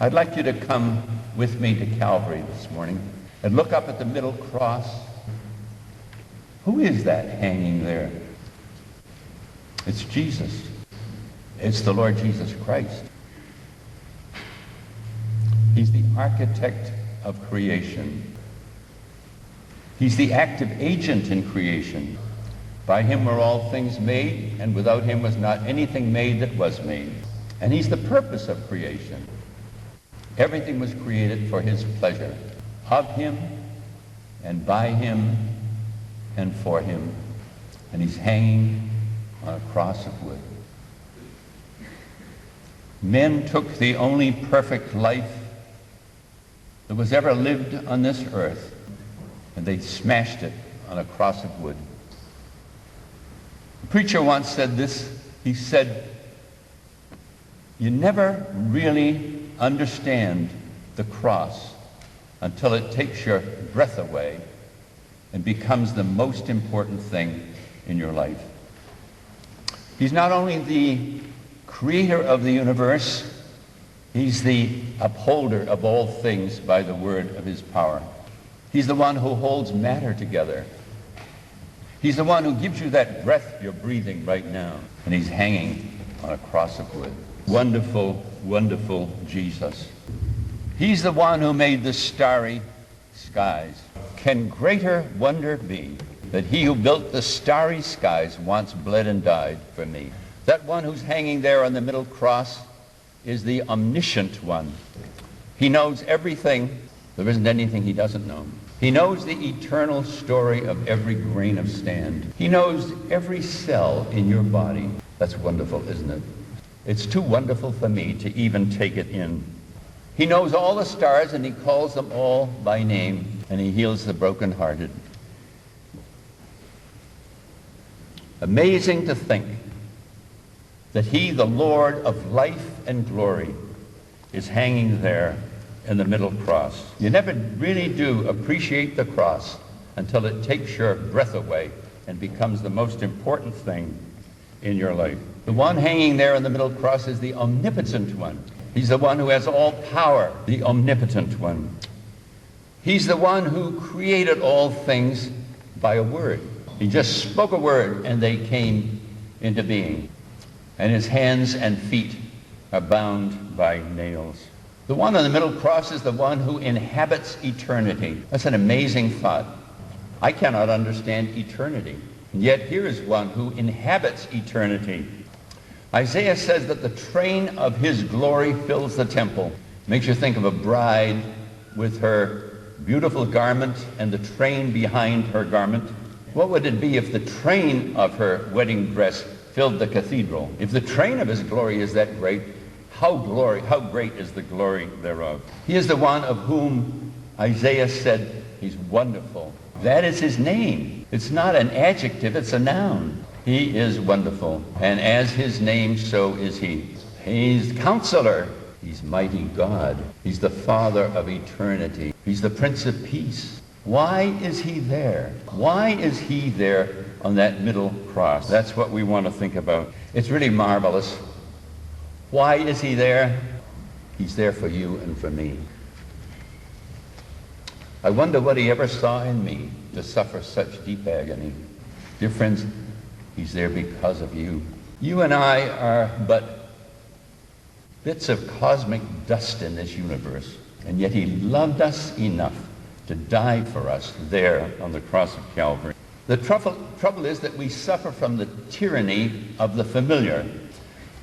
I'd like you to come with me to Calvary this morning and look up at the middle cross. Who is that hanging there? It's Jesus. It's the Lord Jesus Christ. He's the architect of creation. He's the active agent in creation. By him were all things made, and without him was not anything made that was made. And he's the purpose of creation. Everything was created for his pleasure, of him, and by him, and for him. And he's hanging on a cross of wood. Men took the only perfect life that was ever lived on this earth, and they smashed it on a cross of wood. A preacher once said this. He said, "You never really understand the cross until it takes your breath away and becomes the most important thing in your life." He's not only the creator of the universe, he's the upholder of all things by the word of his power. He's the one who holds matter together. He's the one who gives you that breath you're breathing right now. And he's hanging on a cross of wood. Wonderful, wonderful Jesus. He's the one who made the starry skies. Can greater wonder be that he who built the starry skies once bled and died for me? That one who's hanging there on the middle cross is the omniscient one. He knows everything. There isn't anything he doesn't know. He knows the eternal story of every grain of sand. He knows every cell in your body. That's wonderful, isn't it? It's too wonderful for me to even take it in. He knows all the stars, and he calls them all by name, and he heals the brokenhearted. Amazing to think that he, the Lord of life and glory, is hanging there in the middle cross. You never really do appreciate the cross until it takes your breath away and becomes the most important thing in your life. The one hanging there in the middle cross is the omnipotent one. He's the one who has all power, the omnipotent one. He's the one who created all things by a word. He just spoke a word and they came into being. And his hands and feet are bound by nails. The one on the middle cross is the one who inhabits eternity. That's an amazing thought. I cannot understand eternity. And yet here is one who inhabits eternity. Isaiah says that the train of his glory fills the temple. Makes you think of a bride with her beautiful garment and the train behind her garment. What would it be if the train of her wedding dress filled the cathedral? If the train of his glory is that great, how great is the glory thereof? He is the one of whom Isaiah said he's wonderful. That is his name. It's not an adjective, it's a noun. He is wonderful. And as his name, so is he. He's Counselor. He's Mighty God. He's the Father of eternity. He's the Prince of Peace. Why is he there? Why is he there on that middle cross? That's what we want to think about. It's really marvelous. Why is he there? He's there for you and for me. I wonder what he ever saw in me to suffer such deep agony. Dear friends, he's there because of you. You and I are but bits of cosmic dust in this universe, and yet he loved us enough to die for us there on the cross of Calvary. The trouble is that we suffer from the tyranny of the familiar.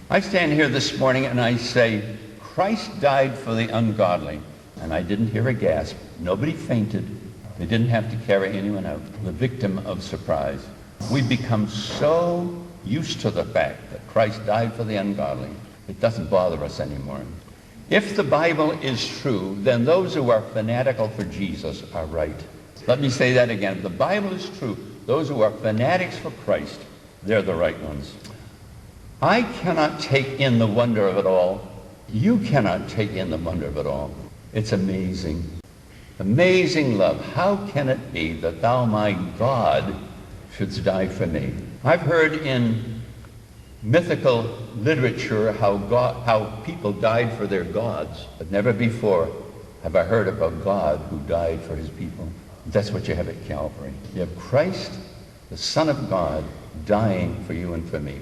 I stand here this morning and I say, Christ died for the ungodly. And I didn't hear a gasp. Nobody fainted. They didn't have to carry anyone out. The victim of surprise. We've become so used to the fact that Christ died for the ungodly, it doesn't bother us anymore. If the Bible is true, then those who are fanatical for Jesus are right. Let me say that again. If the Bible is true, those who are fanatics for Christ, they're the right ones. I cannot take in the wonder of it all. You cannot take in the wonder of it all. It's amazing. Amazing love. How can it be that thou, my God, shouldst die for me? I've heard in mythical literature how people died for their gods, but never before have I heard of a God who died for his people. That's what you have at Calvary. You have Christ, the Son of God, dying for you and for me.